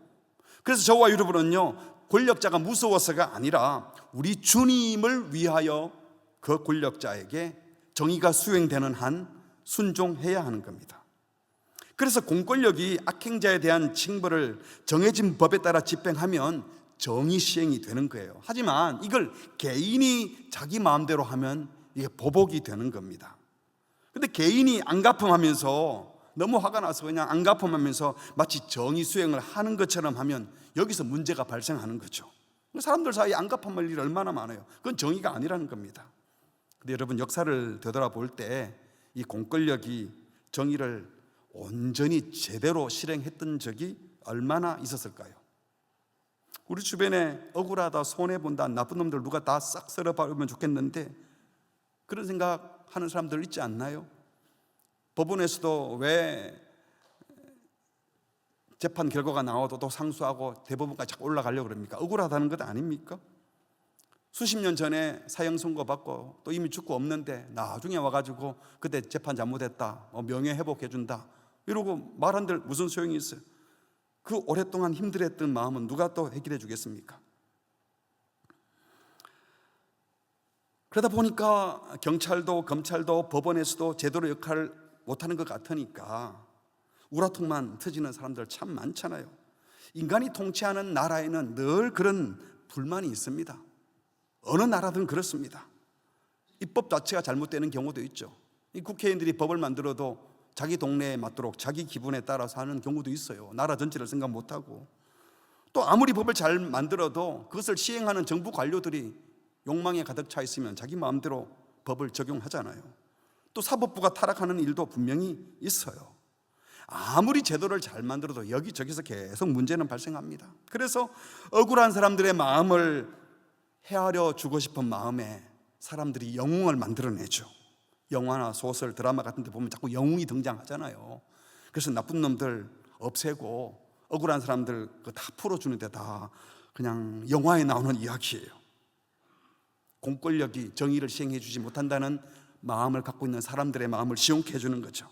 그래서 저와 여러분은요, 권력자가 무서워서가 아니라 우리 주님을 위하여 그 권력자에게 정의가 수행되는 한 순종해야 하는 겁니다. 그래서 공권력이 악행자에 대한 징벌을 정해진 법에 따라 집행하면 정의 시행이 되는 거예요. 하지만 이걸 개인이 자기 마음대로 하면 이게 보복이 되는 겁니다. 근데 개인이 안가품하면서 너무 화가 나서 그냥 안가품하면서 마치 정의 수행을 하는 것처럼 하면 여기서 문제가 발생하는 거죠. 사람들 사이에 안가품할 일이 얼마나 많아요. 그건 정의가 아니라는 겁니다. 근데 여러분, 역사를 되돌아볼 때 이 공권력이 정의를 온전히 제대로 실행했던 적이 얼마나 있었을까요? 우리 주변에 억울하다, 손해본다, 나쁜 놈들 누가 다 싹 쓸어버리면 좋겠는데 그런 생각하는 사람들 있지 않나요? 법원에서도 왜 재판 결과가 나와도 또 상수하고 대법원까지 자꾸 올라가려고 그럽니까? 억울하다는 것 아닙니까? 수십 년 전에 사형 선고 받고 또 이미 죽고 없는데 나중에 와가지고 그때 재판 잘못했다, 명예회복해준다 이러고 말한들 무슨 소용이 있어요? 그 오랫동안 힘들었던 마음은 누가 또 해결해 주겠습니까? 그러다 보니까 경찰도 검찰도 법원에서도 제대로 역할을 못하는 것 같으니까 우라통만 터지는 사람들 참 많잖아요. 인간이 통치하는 나라에는 늘 그런 불만이 있습니다. 어느 나라든 그렇습니다. 입법 자체가 잘못되는 경우도 있죠. 이 국회의원들이 법을 만들어도 자기 동네에 맞도록 자기 기분에 따라서 하는 경우도 있어요. 나라 전체를 생각 못하고. 또 아무리 법을 잘 만들어도 그것을 시행하는 정부 관료들이 욕망에 가득 차 있으면 자기 마음대로 법을 적용하잖아요. 또 사법부가 타락하는 일도 분명히 있어요. 아무리 제도를 잘 만들어도 여기저기서 계속 문제는 발생합니다. 그래서 억울한 사람들의 마음을 헤아려 주고 싶은 마음에 사람들이 영웅을 만들어내죠. 영화나 소설, 드라마 같은 데 보면 자꾸 영웅이 등장하잖아요. 그래서 나쁜 놈들 없애고 억울한 사람들 다 풀어주는데 다 그냥 영화에 나오는 이야기예요. 공권력이 정의를 시행해 주지 못한다는 마음을 갖고 있는 사람들의 마음을 시원케 해주는 거죠.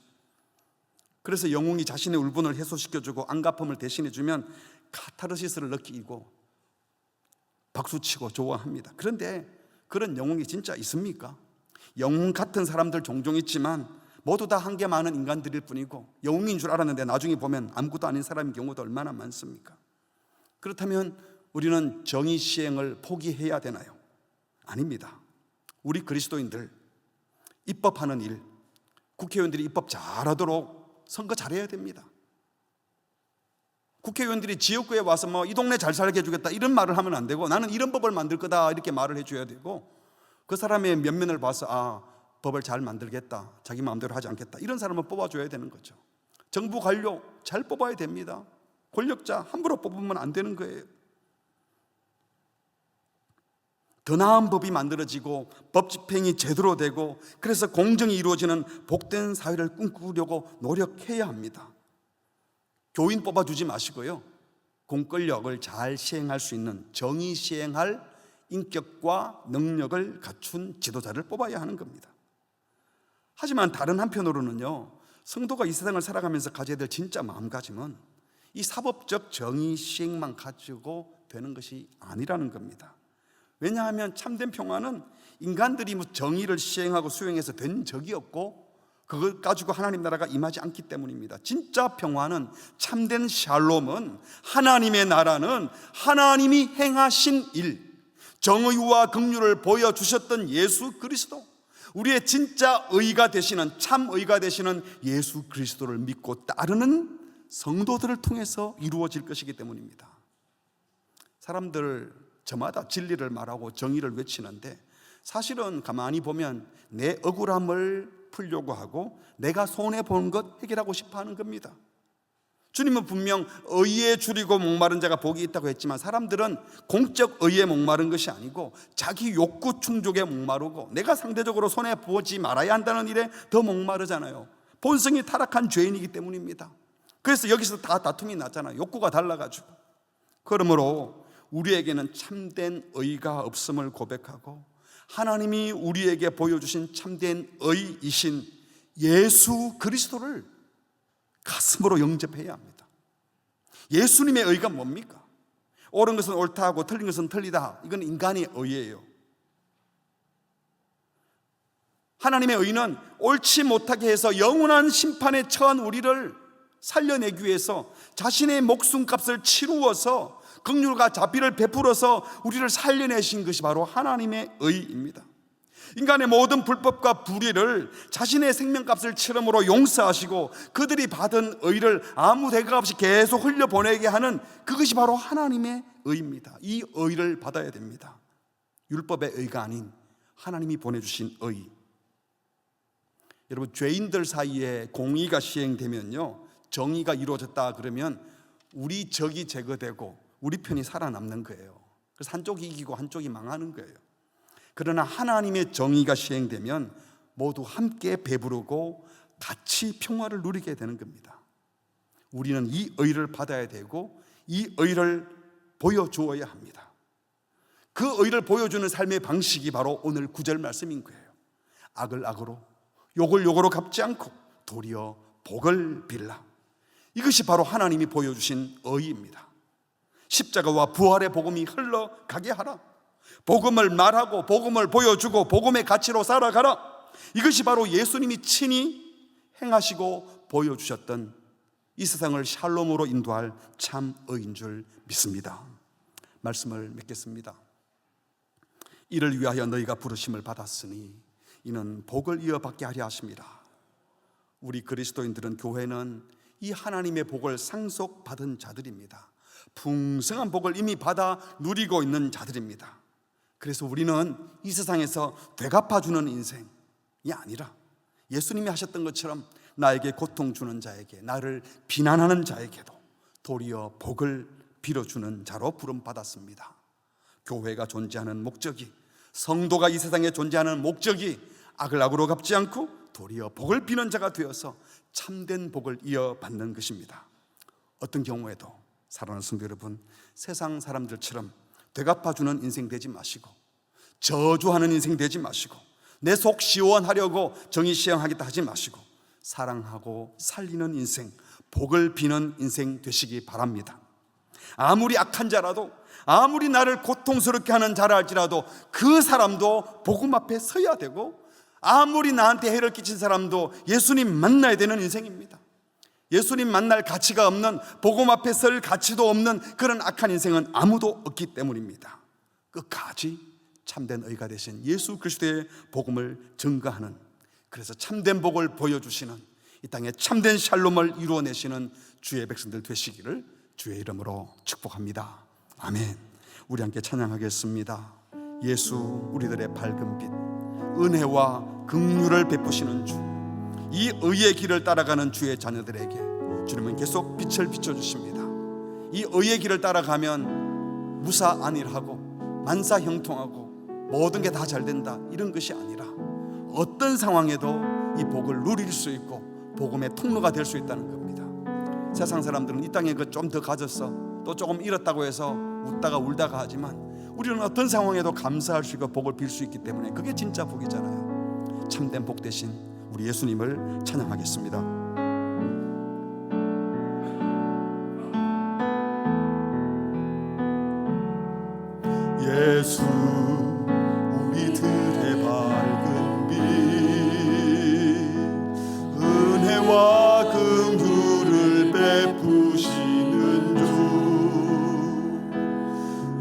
그래서 영웅이 자신의 울분을 해소시켜주고 안갚음을 대신해주면 카타르시스를 느끼고 박수치고 좋아합니다. 그런데 그런 영웅이 진짜 있습니까? 영웅 같은 사람들 종종 있지만 모두 다 한계 많은 인간들일 뿐이고 영웅인 줄 알았는데 나중에 보면 아무것도 아닌 사람인 경우도 얼마나 많습니까? 그렇다면 우리는 정의 시행을 포기해야 되나요? 아닙니다. 우리 그리스도인들 입법하는 일, 국회의원들이 입법 잘하도록 선거 잘해야 됩니다. 국회의원들이 지역구에 와서 이 동네 잘 살게 해주겠다 이런 말을 하면 안 되고 나는 이런 법을 만들 거다 이렇게 말을 해줘야 되고 그 사람의 면면을 봐서 법을 잘 만들겠다, 자기 마음대로 하지 않겠다 이런 사람을 뽑아줘야 되는 거죠. 정부 관료 잘 뽑아야 됩니다. 권력자 함부로 뽑으면 안 되는 거예요. 더 나은 법이 만들어지고 법 집행이 제대로 되고 그래서 공정이 이루어지는 복된 사회를 꿈꾸려고 노력해야 합니다. 교인 뽑아주지 마시고요, 공권력을 잘 시행할 수 있는 정의 시행할 인격과 능력을 갖춘 지도자를 뽑아야 하는 겁니다. 하지만 다른 한편으로는요, 성도가 이 세상을 살아가면서 가져야 될 진짜 마음가짐은 이 사법적 정의 시행만 가지고 되는 것이 아니라는 겁니다. 왜냐하면 참된 평화는 인간들이 정의를 시행하고 수행해서 된 적이 없고 그걸 가지고 하나님 나라가 임하지 않기 때문입니다. 진짜 평화는, 참된 샬롬은, 하나님의 나라는 하나님이 행하신 일, 정의와 긍휼을 보여주셨던 예수 그리스도, 우리의 진짜 의가 되시는, 참 의가 되시는 예수 그리스도를 믿고 따르는 성도들을 통해서 이루어질 것이기 때문입니다. 사람들 저마다 진리를 말하고 정의를 외치는데 사실은 가만히 보면 내 억울함을 풀려고 하고 내가 손해본 것 해결하고 싶어 하는 겁니다. 주님은 분명 의에 줄이고 목마른 자가 복이 있다고 했지만 사람들은 공적 의에 목마른 것이 아니고 자기 욕구 충족에 목마르고 내가 상대적으로 손해보지 말아야 한다는 일에 더 목마르잖아요. 본성이 타락한 죄인이기 때문입니다. 그래서 여기서 다 다툼이 났잖아요. 욕구가 달라가지고. 그러므로 우리에게는 참된 의가 없음을 고백하고 하나님이 우리에게 보여주신 참된 의이신 예수 그리스도를 가슴으로 영접해야 합니다. 예수님의 의가 뭡니까? 옳은 것은 옳다고 틀린 것은 틀리다, 이건 인간의 의예요. 하나님의 의는 옳지 못하게 해서 영원한 심판에 처한 우리를 살려내기 위해서 자신의 목숨값을 치루어서 긍휼과 자비를 베풀어서 우리를 살려내신 것이 바로 하나님의 의입니다. 인간의 모든 불법과 불의를 자신의 생명값을 치름으로 용서하시고 그들이 받은 의를 아무 대가 없이 계속 흘려보내게 하는 그것이 바로 하나님의 의입니다. 이 의를 받아야 됩니다. 율법의 의가 아닌 하나님이 보내주신 의. 여러분, 죄인들 사이에 공의가 시행되면요, 정의가 이루어졌다 그러면 우리 적이 제거되고 우리 편이 살아남는 거예요. 그래서 한쪽이 이기고 한쪽이 망하는 거예요. 그러나 하나님의 정의가 시행되면 모두 함께 배부르고 같이 평화를 누리게 되는 겁니다. 우리는 이 의를 받아야 되고 이 의를 보여주어야 합니다. 그 의를 보여주는 삶의 방식이 바로 오늘 9절 말씀인 거예요. 악을 악으로 욕을 욕으로 갚지 않고 도리어 복을 빌라. 이것이 바로 하나님이 보여주신 의입니다. 십자가와 부활의 복음이 흘러가게 하라. 복음을 말하고 복음을 보여주고 복음의 가치로 살아가라. 이것이 바로 예수님이 친히 행하시고 보여주셨던 이 세상을 샬롬으로 인도할 참 의인 줄 믿습니다. 말씀을 맺겠습니다. 이를 위하여 너희가 부르심을 받았으니 이는 복을 이어받게 하려 하십니다. 우리 그리스도인들은, 교회는 이 하나님의 복을 상속받은 자들입니다. 풍성한 복을 이미 받아 누리고 있는 자들입니다. 그래서 우리는 이 세상에서 되갚아주는 인생이 아니라 예수님이 하셨던 것처럼 나에게 고통 주는 자에게, 나를 비난하는 자에게도 도리어 복을 빌어주는 자로 부름받았습니다. 교회가 존재하는 목적이, 성도가 이 세상에 존재하는 목적이 악을 악으로 갚지 않고 도리어 복을 비는 자가 되어서 참된 복을 이어받는 것입니다. 어떤 경우에도 사랑하는 성도 여러분, 세상 사람들처럼 되갚아주는 인생 되지 마시고 저주하는 인생 되지 마시고 내 속 시원하려고 정의 시행하겠다 하지 마시고 사랑하고 살리는 인생, 복을 비는 인생 되시기 바랍니다. 아무리 악한 자라도, 아무리 나를 고통스럽게 하는 자라 할지라도 그 사람도 복음 앞에 서야 되고, 아무리 나한테 해를 끼친 사람도 예수님 만나야 되는 인생입니다. 예수님 만날 가치가 없는, 복음 앞에 설 가치도 없는 그런 악한 인생은 아무도 없기 때문입니다. 끝까지 참된 의가 되신 예수 그리스도의 복음을 증거하는, 그래서 참된 복을 보여주시는, 이 땅에 참된 샬롬을 이루어내시는 주의 백성들 되시기를 주의 이름으로 축복합니다. 아멘. 우리 함께 찬양하겠습니다. 예수 우리들의 밝은 빛, 은혜와 긍휼을 베푸시는 주, 이 의의 길을 따라가는 주의 자녀들에게 주님은 계속 빛을 비춰주십니다. 이 의의 길을 따라가면 무사안일하고 만사형통하고 모든 게 다 잘 된다, 이런 것이 아니라 어떤 상황에도 이 복을 누릴 수 있고 복음의 통로가 될 수 있다는 겁니다. 세상 사람들은 이 땅에 좀 더 가졌어, 또 조금 잃었다고 해서 웃다가 울다가 하지만 우리는 어떤 상황에도 감사할 수 있고 복을 빌 수 있기 때문에 그게 진짜 복이잖아요. 참된 복 대신 우리 예수님을 찬양하겠습니다. 예수 우리들의 밝은 빛, 은혜와 긍휼을 베푸시는 주,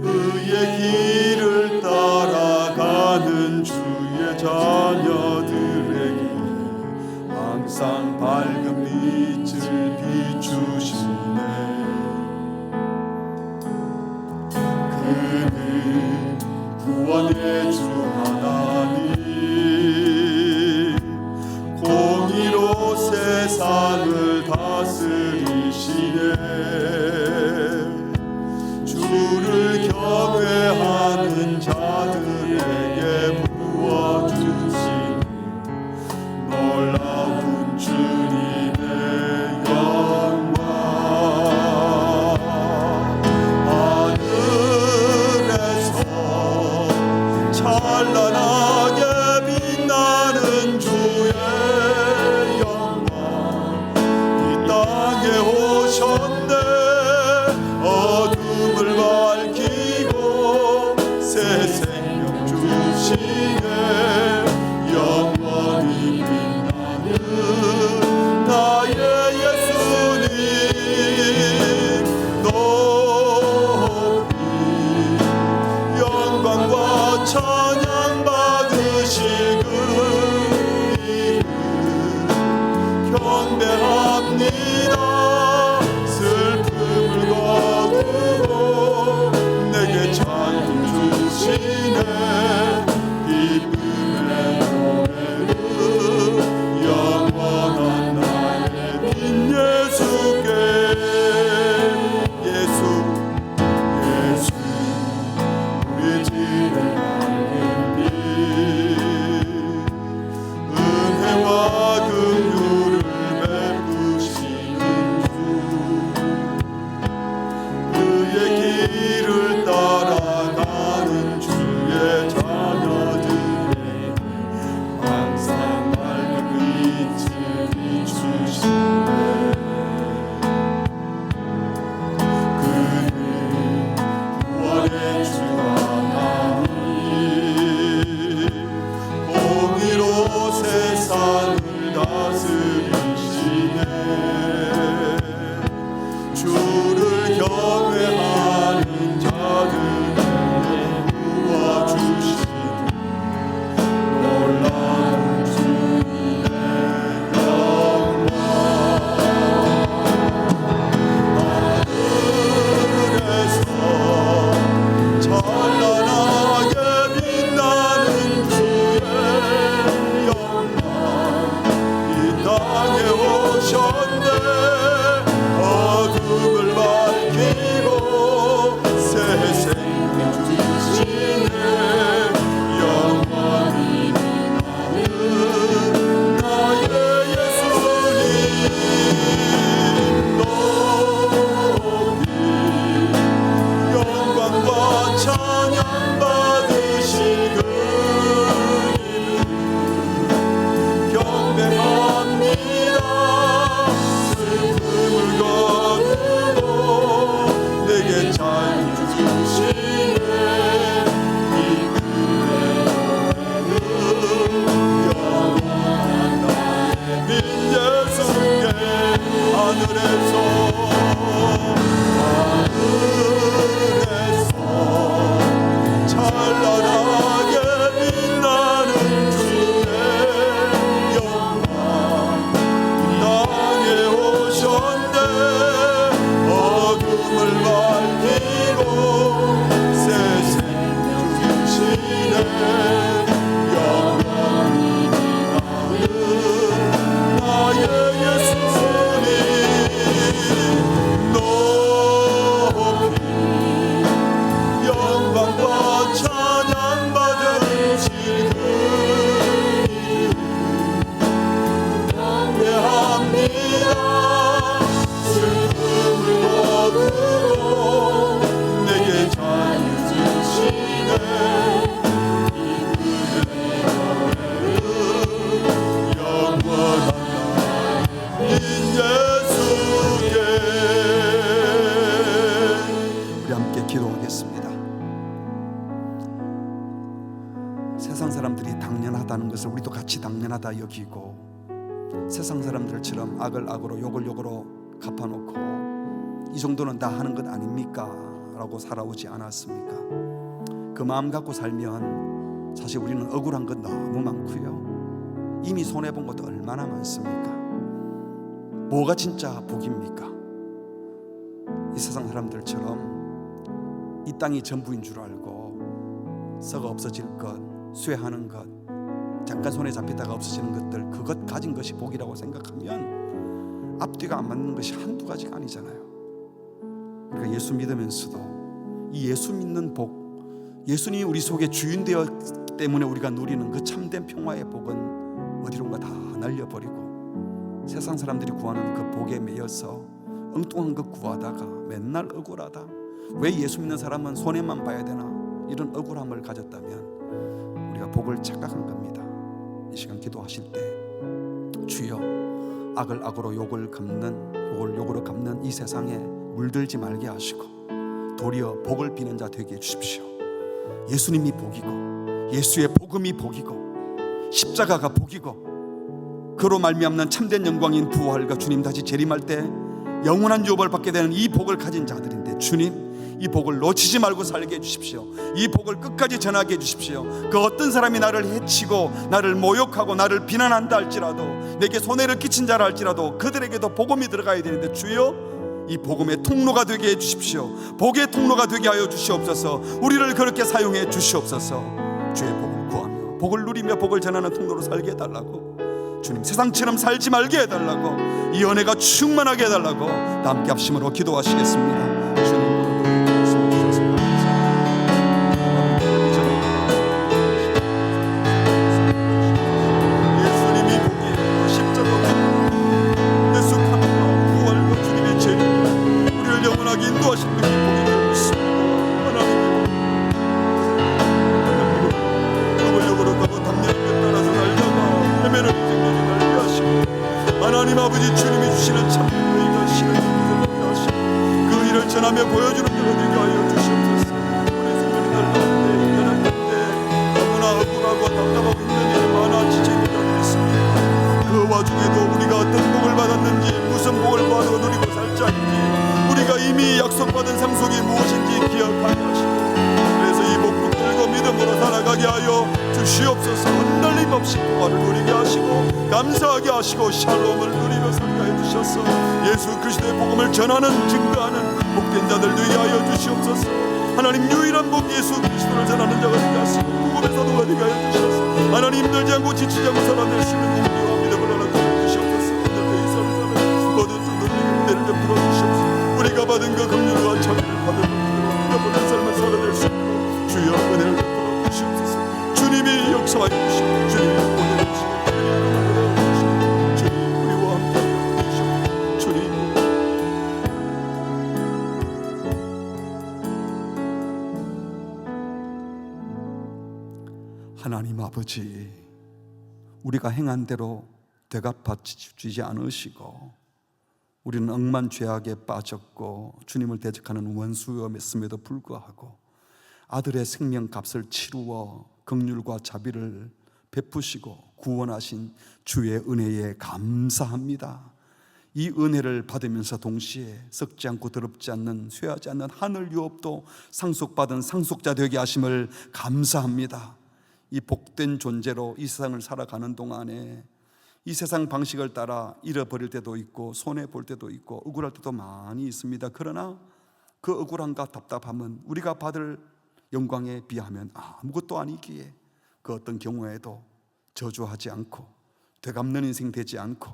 의의 길을 따라가는 주의 자녀들에게 항상 밝은 빛을 비추시네. 그는 오셨네. 어둠을 밝히고 새 생명 주시네. 영원히 빛나는 나의 예수님 높이 영광과 찬양 받으시고 경배합니다. 슬픔을 거두고 내게 찬양 주시네. 기쁨의 노래를 영원한 나의 빈 예수께. 예수 우리 집에 밝은 빛 은혜와 긍휼을 베푸시는 주. 그의 길을 따라가는 주의 자녀들에게 항상 밝은 빛을 비추시네. 그는 구원의 주 하나님 공의로 세상을 다스리시네. 주를 경외하는 자들에게 도와주시네. 놀라운 주님의 영광 하늘에서 찬란하게 빛나는 주의 영광 이 땅에 오셨네. 어둠을 밝히고 새 생명 주시네. 영원히 빛나는 나의 예수님 높이 영광과 찬양 받으시고 경배합니다. 슬픔을 거두고 내게 찬양 주시네. 기쁨의 노래를 영원한 나의 빈 예수께. 하늘에서 찬란하게 빛나는 주의 영광 땅에 오셨네. 어둠을 밝히고 새 생명 주시네. 영원히 빛나는 나의 예수님 높이 영광과 찬양 받으시고 경배합니다. 슬픔을 거두고 내게 찬양 주시네. 기쁨의 노래를 영원한 나의 빈 예수께. 우리 함께 기도하겠습니다. 세상 사람들이 당연하다는 것을 우리도 같이 당연하다 여기고, 세상 사람들처럼 악을 악으로 욕을 욕으로 갚아놓고 이 정도는 다 하는 것 아닙니까? 라고 살아오지 않았습니까? 그 마음 갖고 살면 사실 우리는 억울한 것 너무 많고요. 이미 손해본 것도 얼마나 많습니까? 뭐가 진짜 복입니까? 이 세상 사람들처럼 이 땅이 전부인 줄 알고 썩어 없어질 것, 쇠하는 것, 잠깐 손에 잡히다가 없어지는 것들, 그것 가진 것이 복이라고 생각하면 앞뒤가 안 맞는 것이 한두 가지가 아니잖아요. 그러니까 예수 믿으면서도 이 예수 믿는 복, 예수님이 우리 속에 주인 되었기 때문에 우리가 누리는 그 참된 평화의 복은 어디론가 다 날려버리고 세상 사람들이 구하는 그 복에 매여서 엉뚱한 것 구하다가 맨날 억울하다, 왜 예수 믿는 사람은 손해만 봐야 되나, 이런 억울함을 가졌다면 우리가 복을 착각한 겁니다. 이 시간 기도하실 때 주여 악을 악으로 욕을 갚는, 욕을 욕으로 갚는 이 세상에 물들지 말게 하시고 도리어 복을 비는 자 되게 해주십시오. 예수님이 복이고 예수의 복음이 복이고 십자가가 복이고 그로 말미암는 참된 영광인 부활과 주님 다시 재림할 때 영원한 유업을 받게 되는 이 복을 가진 자들인데, 주님 이 복을 놓치지 말고 살게 해주십시오. 이 복을 끝까지 전하게 해주십시오. 그 어떤 사람이 나를 해치고 나를 모욕하고 나를 비난한다 할지라도, 내게 손해를 끼친 자라 할지라도 그들에게도 복음이 들어가야 되는데, 주여 이 복음의 통로가 되게 해주십시오. 복의 통로가 되게 하여 주시옵소서. 우리를 그렇게 사용해 주시옵소서. 주의 복을 구하며 복을 누리며 복을 전하는 통로로 살게 해달라고, 주님 세상처럼 살지 말게 해달라고, 이 은혜가 충만하게 해달라고 다 함께 합심으로 기도하시겠습니다. 주님 하나님 아버지, 주님이 주시는 참된 의가 실현되게 하시고 그 일을 전하며 보여주는 자가 되게 하여 주시옵소서. 우리 성도님들 가운데 인간한 가운데 너무나 억울하고 답답하고 힘든 일이 많아 지체된 자들이 있습니다. 그 와중에도 우리가 어떤 복을 받았는지, 무슨 복을 받아 누리고 살자인지, 우리가 이미 약속받은 상속이 무엇인지 기억하게 하시고, 그래서 이 복 붙들고 믿음으로 살아가게 하여 주시옵소서. 흔들림 없이 평화를 누리게 하시고 감사하게 하시고 샬롬을 누리며 살게 해 주셔서 예수 그리스도의 복음을 전하는, 증거하는 복된 자들 되게 하여 주시옵소서. 하나님 유일한 복 예수 그리스도를 전하는 자가 되게 하시고 복음의 사도가 되게 하여 주셔서 하나님 힘들지 않고 지치지 않고 살아낼 수 있는 용기와 믿음을 허락하여 주시옵소서. 오늘도 이 삶을 모든 성도들에게 은혜를 베풀어 주시옵소서. 우리가 받은 그 긍휼과 자비를 받은 은혜로 모든 삶을 살아낼 수 있도록 주여 은혜를 베풀어 주시옵소서. 주님이 역사하여 주시고 주님이 보내주시고 주님 우리와 함께 하여 주시고 주님 하나님 아버지, 우리가 행한 대로 되갚아 주지 않으시고 우리는 억만 죄악에 빠졌고 주님을 대적하는 원수였음에도 불구하고 아들의 생명값을 치루어 긍휼과 자비를 베푸시고 구원하신 주의 은혜에 감사합니다. 이 은혜를 받으면서 동시에 썩지 않고 더럽지 않는, 쇠하지 않는 하늘 유업도 상속받은 상속자 되게 하심을 감사합니다. 이 복된 존재로 이 세상을 살아가는 동안에 이 세상 방식을 따라 잃어버릴 때도 있고 손해볼 때도 있고 억울할 때도 많이 있습니다. 그러나 그 억울함과 답답함은 우리가 받을 영광에 비하면 아무것도 아니기에 그 어떤 경우에도 저주하지 않고 되갚는 인생 되지 않고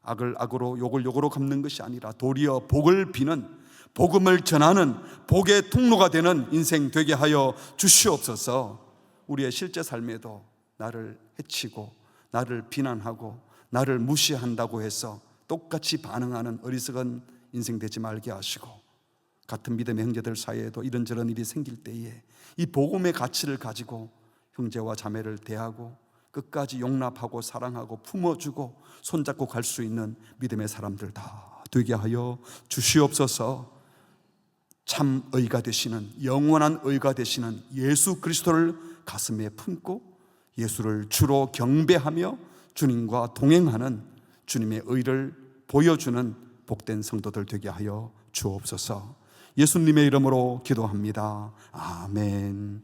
악을 악으로 욕을 욕으로 갚는 것이 아니라 도리어 복을 비는, 복음을 전하는 복의 통로가 되는 인생 되게 하여 주시옵소서. 우리의 실제 삶에도 나를 해치고 나를 비난하고 나를 무시한다고 해서 똑같이 반응하는 어리석은 인생 되지 말게 하시고, 같은 믿음의 형제들 사이에도 이런저런 일이 생길 때에 이 복음의 가치를 가지고 형제와 자매를 대하고 끝까지 용납하고 사랑하고 품어주고 손잡고 갈 수 있는 믿음의 사람들 다 되게 하여 주시옵소서. 참 의가 되시는, 영원한 의가 되시는 예수 그리스도를 가슴에 품고 예수를 주로 경배하며 주님과 동행하는 주님의 의를 보여주는 복된 성도들 되게 하여 주옵소서. 예수님의 이름으로 기도합니다. 아멘.